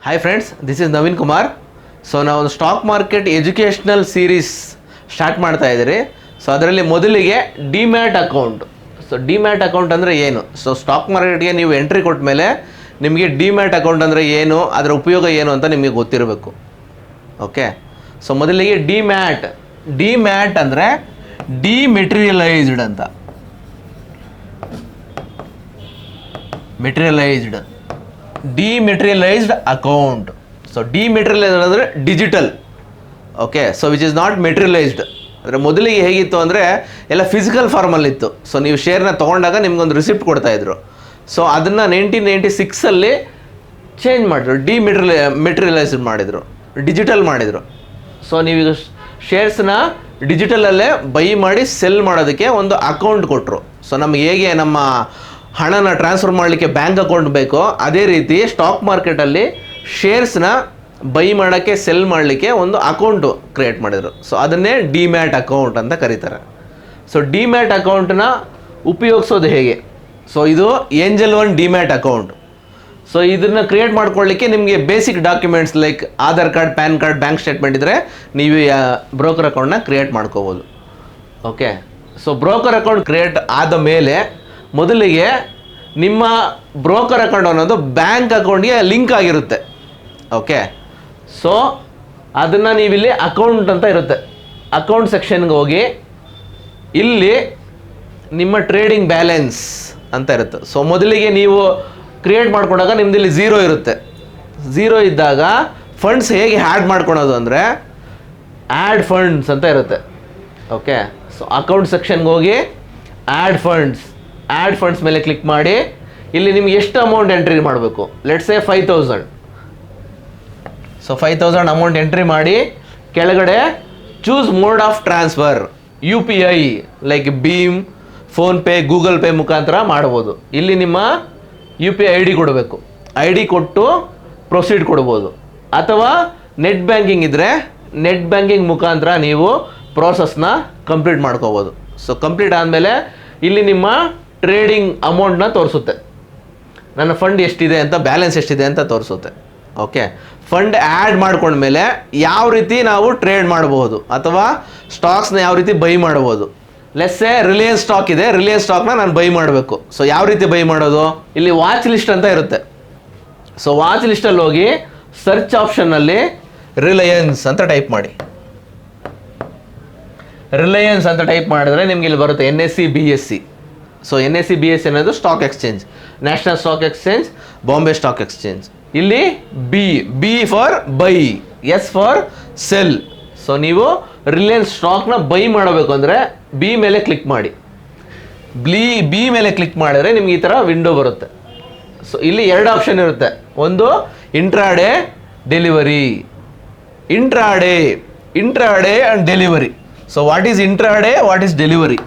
Hi friends, this is Naveen Kumar. So ನಾವು stock market educational series start ಮಾಡ್ತಾ ಇದ್ದೀರಿ. So ಅದರಲ್ಲಿ ಮೊದಲಿಗೆ demat account. So demat account ಅಂದರೆ ಏನು? ಸೊ ಸ್ಟಾಕ್ ಮಾರ್ಕೆಟ್ಗೆ ನೀವು ಎಂಟ್ರಿ ಕೊಟ್ಟ ಮೇಲೆ ನಿಮಗೆ ಡಿಮ್ಯಾಟ್ ಅಕೌಂಟ್ ಅಂದರೆ ಏನು, ಅದರ ಉಪಯೋಗ ಏನು ಅಂತ ನಿಮಗೆ ಗೊತ್ತಿರಬೇಕು. ಓಕೆ, ಸೊ ಮೊದಲಿಗೆ ಡಿಮ್ಯಾಟ್ ಅಂದರೆ ಡಿಮೆಟೀರಿಯಲೈಸ್ಡ್ ಅಂತ. ಡಿಮೆಟೀರಿಯಲೈಸ್ಡ್ ಅಕೌಂಟ್. ಸೊ ಡಿಮೆಟೀರಿಯಲೈಸ್ಡ್ ಅಂದರೆ digital. Okay, so which is not materialised. ಅಂದರೆ ಮೊದಲಿಗೆ ಹೇಗಿತ್ತು ಅಂದರೆ ಎಲ್ಲ ಫಿಸಿಕಲ್ ಫಾರ್ಮಲ್ಲಿತ್ತು. ಸೊ ನೀವು ಶೇರ್ನ ತೊಗೊಂಡಾಗ ನಿಮ್ಗೊಂದು ರಿಸಿಪ್ಟ್ ಕೊಡ್ತಾಯಿದ್ರು. ಸೊ ಅದನ್ನು 1996 ಚೇಂಜ್ ಮಾಡಿದ್ರು, ಮೆಟೀರಿಯಲೈಸ್ಡ್ ಮಾಡಿದರು, ಡಿಜಿಟಲ್ ಮಾಡಿದರು. ಸೊ ನೀವೀಗ ಶೇರ್ಸ್ನ ಡಿಜಿಟಲಲ್ಲೇ ಬೈ ಮಾಡಿ ಸೆಲ್ ಮಾಡೋದಕ್ಕೆ ಒಂದು ಅಕೌಂಟ್ ಕೊಟ್ಟರು. ಸೊ ನಮ್ಗೆ ಹೇಗೆ ನಮ್ಮ ಹಣನ ಟ್ರಾನ್ಸ್ಫರ್ ಮಾಡಲಿಕ್ಕೆ ಬ್ಯಾಂಕ್ ಅಕೌಂಟ್ ಬೇಕೋ ಅದೇ ರೀತಿ ಸ್ಟಾಕ್ ಮಾರ್ಕೆಟಲ್ಲಿ ಶೇರ್ಸ್ನ ಬೈ ಮಾಡೋಕ್ಕೆ ಸೆಲ್ ಮಾಡಲಿಕ್ಕೆ ಒಂದು ಅಕೌಂಟು ಕ್ರಿಯೇಟ್ ಮಾಡಿದರು. ಸೊ ಅದನ್ನೇ ಡಿಮ್ಯಾಟ್ ಅಕೌಂಟ್ ಅಂತ ಕರೀತಾರೆ. ಸೊ ಡಿಮ್ಯಾಟ್ ಅಕೌಂಟನ್ನ ಉಪಯೋಗಿಸೋದು ಹೇಗೆ? ಸೊ ಇದು angel one demat account. So ಇದನ್ನು ಕ್ರಿಯೇಟ್ ಮಾಡ್ಕೊಳ್ಳಿಕ್ಕೆ ನಿಮಗೆ basic documents like Aadhaar card, PAN card, bank statement ಇದ್ದರೆ ನೀವು ಬ್ರೋಕರ್ ಅಕೌಂಟ್ನ ಕ್ರಿಯೇಟ್ ಮಾಡ್ಕೋಬೋದು. Okay, so broker account create ಆದ ಮೇಲೆ ಮೊದಲಿಗೆ ನಿಮ್ಮ ಬ್ರೋಕರ್ ಅಕೌಂಟ್ ಅನ್ನೋದು ಬ್ಯಾಂಕ್ ಅಕೌಂಟ್ಗೆ ಲಿಂಕ್ ಆಗಿರುತ್ತೆ. ಓಕೆ, ಸೊ ಅದನ್ನು ನೀವಿಲ್ಲಿ ಅಕೌಂಟ್ ಅಂತ ಇರುತ್ತೆ, ಅಕೌಂಟ್ ಸೆಕ್ಷನ್ಗೆ ಹೋಗಿ ಇಲ್ಲಿ ನಿಮ್ಮ ಟ್ರೇಡಿಂಗ್ ಬ್ಯಾಲೆನ್ಸ್ ಅಂತ ಇರುತ್ತೆ. ಸೊ ಮೊದಲಿಗೆ ನೀವು ಕ್ರಿಯೇಟ್ ಮಾಡ್ಕೊಂಡಾಗ ನಿಮ್ದು ಇಲ್ಲಿ 0 ಇರುತ್ತೆ. 0 ಇದ್ದಾಗ ಫಂಡ್ಸ್ ಹೇಗೆ ಆ್ಯಡ್ ಮಾಡ್ಕೊಳೋದು ಅಂದರೆ ಆ್ಯಡ್ ಫಂಡ್ಸ್ ಅಂತ ಇರುತ್ತೆ. ಓಕೆ, ಸೊ ಅಕೌಂಟ್ ಸೆಕ್ಷನ್ಗೆ ಹೋಗಿ ಆ್ಯಡ್ ಫಂಡ್ಸ್ ಮೇಲೆ ಕ್ಲಿಕ್ ಮಾಡಿ ಇಲ್ಲಿ ನಿಮ್ಗೆ ಎಷ್ಟು ಅಮೌಂಟ್ ಎಂಟ್ರಿ ಮಾಡಬೇಕು. Let's say 5000. So 5000 amount entry ಮಾಡಿ ಕೆಳಗಡೆ choose mode of transfer, UPI like ಭೀಮ್, ಫೋನ್ಪೇ, ಗೂಗಲ್ ಪೇ ಮುಖಾಂತರ ಮಾಡ್ಬೋದು. ಇಲ್ಲಿ ನಿಮ್ಮ UPI ID ಕೊಡಬೇಕು. ID ಕೊಟ್ಟು ಪ್ರೊಸೀಡ್ ಕೊಡ್ಬೋದು. ಅಥವಾ ನೆಟ್ ಬ್ಯಾಂಕಿಂಗ್ ಇದ್ದರೆ ನೆಟ್ ಬ್ಯಾಂಕಿಂಗ್ ಮುಖಾಂತರ ನೀವು ಪ್ರೋಸೆಸ್ನ ಕಂಪ್ಲೀಟ್ ಮಾಡ್ಕೋಬೋದು. ಸೊ ಕಂಪ್ಲೀಟ್ ಆದಮೇಲೆ ಇಲ್ಲಿ ನಿಮ್ಮ ಟ್ರೇಡಿಂಗ್ ಅಮೌಂಟ್ನ ತೋರಿಸುತ್ತೆ, ನನ್ನ ಫಂಡ್ ಎಷ್ಟಿದೆ ಅಂತ, ಬ್ಯಾಲೆನ್ಸ್ ಎಷ್ಟಿದೆ ಅಂತ ತೋರಿಸುತ್ತೆ. ಓಕೆ, ಫಂಡ್ ಆ್ಯಡ್ ಮಾಡ್ಕೊಂಡ್ಮೇಲೆ ಯಾವ ರೀತಿ ನಾವು ಟ್ರೇಡ್ ಮಾಡ್ಬೋದು ಅಥವಾ ಸ್ಟಾಕ್ಸ್ನ ಯಾವ ರೀತಿ ಬೈ ಮಾಡ್ಬೋದು. ಲೆಸ್ಸೇ ರಿಲಯನ್ಸ್ ಸ್ಟಾಕ್ ಇದೆ, ರಿಲಯನ್ಸ್ ಸ್ಟಾಕ್ನ ನಾನು ಬೈ ಮಾಡಬೇಕು. ಸೊ ಯಾವ ರೀತಿ ಬೈ ಮಾಡೋದು? ಇಲ್ಲಿ ವಾಚ್ ಲಿಸ್ಟ್ ಅಂತ ಇರುತ್ತೆ. ಸೊ ವಾಚ್ ಲಿಸ್ಟಲ್ಲಿ ಹೋಗಿ ಸರ್ಚ್ ಆಪ್ಷನ್ನಲ್ಲಿ ರಿಲಯನ್ಸ್ ಅಂತ ಟೈಪ್ ಮಾಡಿ. ರಿಲಯನ್ಸ್ ಅಂತ ಟೈಪ್ ಮಾಡಿದ್ರೆ ನಿಮ್ಗೆ ಇಲ್ಲಿ ಬರುತ್ತೆ NSE BSE. So NSE BSE ಅನ್ನೋದು stock exchange, national stock exchange, Bombay stock exchange. ಇಲ್ಲಿ B for buy, S for sell. So ನೀವು ರಿಲಯನ್ಸ್ ಸ್ಟಾಕ್ನ ಬೈ ಮಾಡಬೇಕು ಅಂದರೆ ಬಿ ಮೇಲೆ ಕ್ಲಿಕ್ ಮಾಡಿ. ಬಿ ಮೇಲೆ ಕ್ಲಿಕ್ ಮಾಡಿದ್ರೆ ನಿಮ್ಗೆ ಈ ಥರ ವಿಂಡೋ ಬರುತ್ತೆ. ಸೊ ಇಲ್ಲಿ 2 ಆಪ್ಷನ್ ಇರುತ್ತೆ. ಒಂದು intraday and delivery. So what is intraday, what is delivery?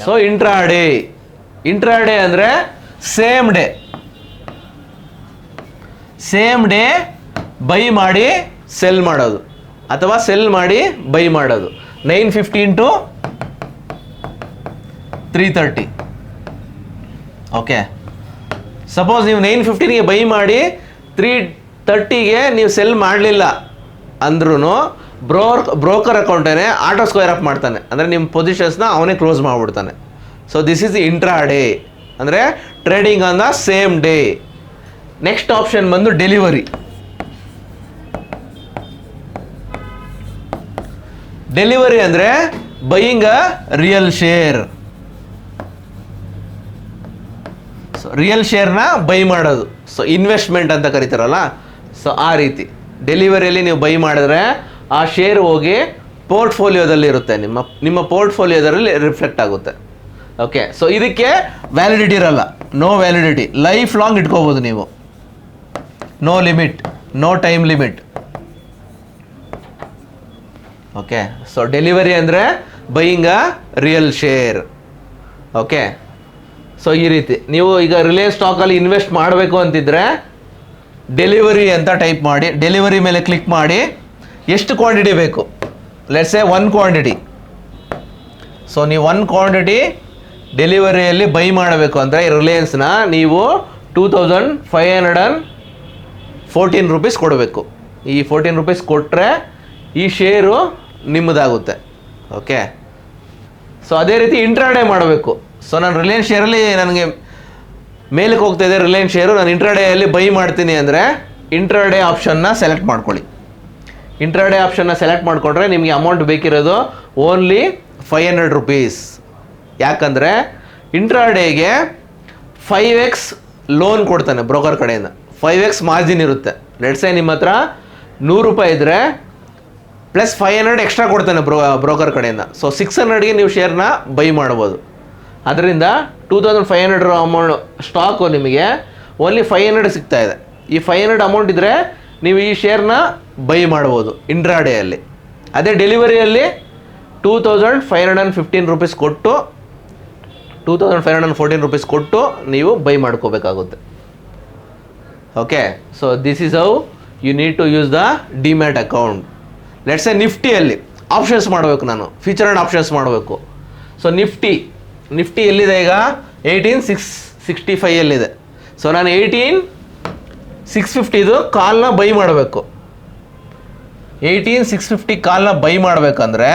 So intraday ಅಂದರೆ ಸೇಮ್ ಡೇ ಬೈ ಮಾಡಿ ಸೆಲ್ ಮಾಡೋದು ಅಥವಾ ಸೆಲ್ ಮಾಡಿ ಬೈ ಮಾಡೋದು. 9:15 to 3:30. ಓಕೆ, ಸಪೋಸ್ ನೀವು 9:15ಗೆ ಬೈ ಮಾಡಿ 3:30ಗೆ ನೀವು ಸೆಲ್ ಮಾಡಲಿಲ್ಲ ಅಂದ್ರೂ ಬ್ರೋಕರ್ ಅಕೌಂಟೇ ಆಟೋ ಸ್ಕ್ವೇರ್ ಅಪ್ ಮಾಡ್ತಾನೆ, ಅಂದರೆ ನಿಮ್ಮ ಪೊಸಿಷನ್ಸ್ನ ಅವನೇ ಕ್ಲೋಸ್ ಮಾಡಿಬಿಡ್ತಾನೆ. ಸೊ ದಿಸ್ ಈಸ್ ಇಂಟ್ರಾಡೇ ಅಂದರೆ trading on the same day. Next option ಬಂದು ಡೆಲಿವರಿ ಅಂದರೆ buying a real share. So real ಶೇರ್ನ ಬೈ ಮಾಡೋದು. ಸೊ ಇನ್ವೆಸ್ಟ್ಮೆಂಟ್ ಅಂತ ಕರೀತಾರಲ್ಲ, ಸೊ ಆ ರೀತಿ ಡೆಲಿವರಿಯಲ್ಲಿ ನೀವು ಬೈ ಮಾಡಿದ್ರೆ ಆ ಶೇರ್ ಹೋಗಿ ಪೋರ್ಟ್ಫೋಲಿಯೋದಲ್ಲಿ ಇರುತ್ತೆ, ನಿಮ್ಮ ಪೋರ್ಟ್ಫೋಲಿಯೋದಲ್ಲಿ ರಿಫ್ಲೆಕ್ಟ್ ಆಗುತ್ತೆ. ಓಕೆ, ಸೊ ಇದಕ್ಕೆ ವ್ಯಾಲಿಡಿಟಿ ಇರಲ್ಲ, ನೋ ವ್ಯಾಲಿಡಿಟಿ, ಲೈಫ್ ಲಾಂಗ್ ಇಟ್ಕೋಬೋದು ನೀವು, no limit, no time limit. Okay, so delivery ಅಂದರೆ buying a real share. Okay, so ಈ ರೀತಿ ನೀವು ಈಗ ರಿಲಯನ್ಸ್ ಸ್ಟಾಕಲ್ಲಿ ಇನ್ವೆಸ್ಟ್ ಮಾಡಬೇಕು ಅಂತಿದ್ರೆ ಡೆಲಿವರಿ ಅಂತ ಟೈಪ್ ಮಾಡಿ, ಡೆಲಿವರಿ ಮೇಲೆ ಕ್ಲಿಕ್ ಮಾಡಿ ಎಷ್ಟು ಕ್ವಾಂಟಿಟಿ ಬೇಕು, ಲೆಟ್ಸ್ ಸೇ 1 ಕ್ವಾಂಟಿಟಿ. ಸೊ ನೀವು 1 ಕ್ವಾಂಟಿಟಿ ಡೆಲಿವರಿಯಲ್ಲಿ ಬೈ ಮಾಡಬೇಕು ಅಂದರೆ ರಿಲಯನ್ಸ್ನ ನೀವು 2514 ರೂಪೀಸ್ ಕೊಡಬೇಕು. ಈ 14 ರೂಪೀಸ್ ಕೊಟ್ಟರೆ ಈ ಶೇರು ನಿಮ್ಮದಾಗುತ್ತೆ. ಓಕೆ, ಸೊ ಅದೇ ರೀತಿ ಇಂಟ್ರಾಡೇ ಮಾಡಬೇಕು. ಸೊ ನಾನು ರಿಲಯನ್ಸ್ ಶೇರಲ್ಲಿ ನನಗೆ ಮೇಲಕ್ಕೆ ಹೋಗ್ತಾ ಇದೆ ರಿಲಯನ್ಸ್ ಶೇರು, ನಾನು ಇಂಟ್ರಾಡೇಯಲ್ಲಿ ಬೈ ಮಾಡ್ತೀನಿ ಅಂದರೆ ಇಂಟ್ರಾಡೇ ಆಪ್ಷನ್ನ ಸೆಲೆಕ್ಟ್ ಮಾಡ್ಕೊಳ್ಳಿ. ಇಂಟ್ರಾಡೇ ಆಪ್ಷನ್ನ ಸೆಲೆಕ್ಟ್ ಮಾಡಿಕೊಂಡ್ರೆ ನಿಮಗೆ ಅಮೌಂಟ್ ಬೇಕಿರೋದು ಓನ್ಲಿ 500 ರೂಪೀಸ್. ಯಾಕಂದರೆ ಇಂಟ್ರಾಡೇಗೆ 5x ಲೋನ್ ಕೊಡ್ತಾನೆ ಬ್ರೋಕರ್ ಕಡೆಯಿಂದ, 5x ಮಾರ್ಜಿನ್ ಇರುತ್ತೆ. ಲೆಟ್ಸೇ ನಿಮ್ಮ ಹತ್ರ 100 ರೂಪಾಯಿ ಇದ್ದರೆ ಪ್ಲಸ್ 500 ಎಕ್ಸ್ಟ್ರಾ ಕೊಡ್ತಾನೆ ಬ್ರೋಕರ್ ಕಡೆಯಿಂದ. ಸೊ 600ಗೆ ನೀವು ಶೇರ್ನ ಬೈ ಮಾಡ್ಬೋದು. ಅದರಿಂದ 2500 ಅಮೌಂಟ್ ಸ್ಟಾಕು ನಿಮಗೆ ಓನ್ಲಿ 500 ಸಿಗ್ತಾ ಇದೆ. ಈ 500 ಅಮೌಂಟ್ ಇದ್ದರೆ ನೀವು ಈ ಶೇರ್ನ ಬೈ ಮಾಡ್ಬೋದು ಇಂಟ್ರಾಡೇಯಲ್ಲಿ. ಅದೇ ಡೆಲಿವರಿಯಲ್ಲಿ 2515 ರೂಪೀಸ್ ಕೊಟ್ಟು 2514 ರೂಪೀಸ್ ಕೊಟ್ಟು ನೀವು ಬೈ ಮಾಡ್ಕೋಬೇಕಾಗುತ್ತೆ. Okay, so this is how you need to use the demat account. Let's a ನಿಫ್ಟಿಯಲ್ಲಿ ಆಪ್ಷನ್ಸ್ ಮಾಡಬೇಕು, ನಾನು ಫ್ಯೂಚರ್ ಆ್ಯಂಡ್ ಆಪ್ಷನ್ಸ್ ಮಾಡಬೇಕು. ಸೊ ನಿಫ್ಟಿ ಎಲ್ಲಿದೆ ಈಗ 18665 ಎಲ್ಲಿದೆ. ಸೊ ನಾನು 18650 ಕಾಲ್ನ ಬೈ ಮಾಡಬೇಕು. 18650 ಕಾಲ್ನ ಬೈ ಮಾಡಬೇಕಂದ್ರೆ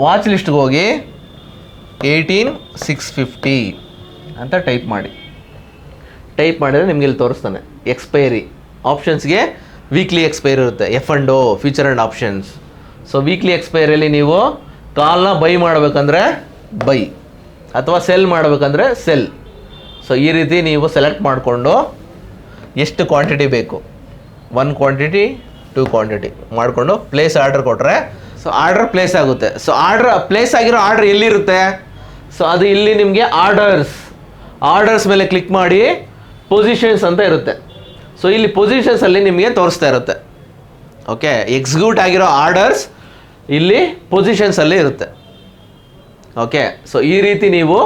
ವಾಚ್ ಲಿಸ್ಟ್ಗೆ ಹೋಗಿ 18650 ಅಂತ ಟೈಪ್ ಮಾಡಿದರೆ ನಿಮಗೆ ಇಲ್ಲಿ ತೋರಿಸ್ತಾನೆ ಎಕ್ಸ್ಪೈರಿ. ಆಪ್ಷನ್ಸ್ಗೆ ವೀಕ್ಲಿ ಎಕ್ಸ್ಪೈರಿ ಇರುತ್ತೆ, F&O future and options. So weekly ಎಕ್ಸ್ಪೈರಿಯಲ್ಲಿ ನೀವು ಕಾಲ್ನ ಬೈ ಮಾಡಬೇಕಂದ್ರೆ ಬೈ ಅಥವಾ ಸೆಲ್ ಮಾಡಬೇಕಂದ್ರೆ ಸೆಲ್. ಸೊ ಈ ರೀತಿ ನೀವು ಸೆಲೆಕ್ಟ್ ಮಾಡಿಕೊಂಡು ಎಷ್ಟು ಕ್ವಾಂಟಿಟಿ ಬೇಕು, 1 ಕ್ವಾಂಟಿಟಿ 2 ಕ್ವಾಂಟಿಟಿ ಮಾಡಿಕೊಂಡು ಪ್ಲೇಸ್ ಆರ್ಡರ್ ಕೊಟ್ಟರೆ ಸೊ ಆರ್ಡರ್ ಪ್ಲೇಸ್ ಆಗುತ್ತೆ. ಸೊ ಪ್ಲೇಸ್ ಆಗಿರೋ ಆರ್ಡರ್ ಎಲ್ಲಿರುತ್ತೆ, ಸೊ ಅದು ಇಲ್ಲಿ ನಿಮಗೆ ಆರ್ಡರ್ಸ್ ಮೇಲೆ ಕ್ಲಿಕ್ ಮಾಡಿ ಪೊಸಿಷನ್ಸ್ ಅಂತ ಇರುತ್ತೆ. ಸೊ ಇಲ್ಲಿ ಪೊಸಿಷನ್ಸಲ್ಲಿ ನಿಮಗೆ ತೋರಿಸ್ತಾ ಇರುತ್ತೆ. ಓಕೆ, ಎಕ್ಸಿಕ್ಯೂಟ್ ಆಗಿರೋ ಆರ್ಡರ್ಸ್ ಇಲ್ಲಿ ಪೊಸಿಷನ್ಸಲ್ಲಿ ಇರುತ್ತೆ. ಓಕೆ, ಸೊ ಈ ರೀತಿ ನೀವು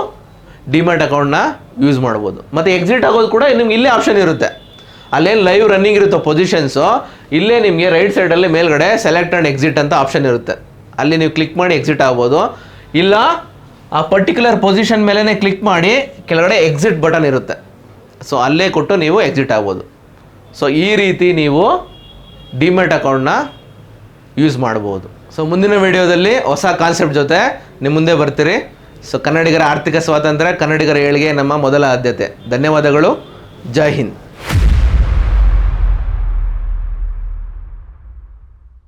ಡಿಮ್ಯಾಟ್ ಅಕೌಂಟ್ನ ಯೂಸ್ ಮಾಡ್ಬೋದು. ಮತ್ತು ಎಕ್ಸಿಟ್ ಆಗೋದು ಕೂಡ ನಿಮ್ಗೆ ಇಲ್ಲೇ ಆಪ್ಷನ್ ಇರುತ್ತೆ. ಅಲ್ಲೇನು ಲೈವ್ ರನ್ನಿಂಗ್ ಇರುತ್ತೋ ಪೊಸಿಷನ್ಸು, ಇಲ್ಲೇ ನಿಮಗೆ ರೈಟ್ ಸೈಡಲ್ಲಿ ಮೇಲ್ಗಡೆ ಸೆಲೆಕ್ಟ್ ಆ್ಯಂಡ್ ಎಕ್ಸಿಟ್ ಅಂತ ಆಪ್ಷನ್ ಇರುತ್ತೆ. ಅಲ್ಲಿ ನೀವು ಕ್ಲಿಕ್ ಮಾಡಿ ಎಕ್ಸಿಟ್ ಆಗ್ಬೋದು. ಇಲ್ಲ ಆ ಪರ್ಟಿಕ್ಯುಲರ್ ಪೊಸಿಷನ್ ಮೇಲೇ ಕ್ಲಿಕ್ ಮಾಡಿ ಕೆಳಗಡೆ ಎಕ್ಸಿಟ್ ಬಟನ್ ಇರುತ್ತೆ. ಸೊ ಅಲ್ಲೇ ಕೊಟ್ಟು ನೀವು ಎಕ್ಸಿಟ್ ಆಗ್ಬೋದು. ಸೊ ಈ ರೀತಿ ನೀವು ಡಿಮ್ಯಾಟ್ ಅಕೌಂಟ್ನ ಯೂಸ್ ಮಾಡ್ಬೋದು. ಸೊ ಮುಂದಿನ ವಿಡಿಯೋದಲ್ಲಿ ಹೊಸ ಕಾನ್ಸೆಪ್ಟ್ ಜೊತೆ ನಿಮ್ಮ ಮುಂದೆ ಬರ್ತೀರಿ. ಸೊ ಕನ್ನಡಿಗರ ಆರ್ಥಿಕ ಸ್ವಾತಂತ್ರ್ಯ, ಕನ್ನಡಿಗರ ಏಳಿಗೆ ನಮ್ಮ ಮೊದಲ ಆದ್ಯತೆ. ಧನ್ಯವಾದಗಳು. ಜೈ ಹಿಂದ್.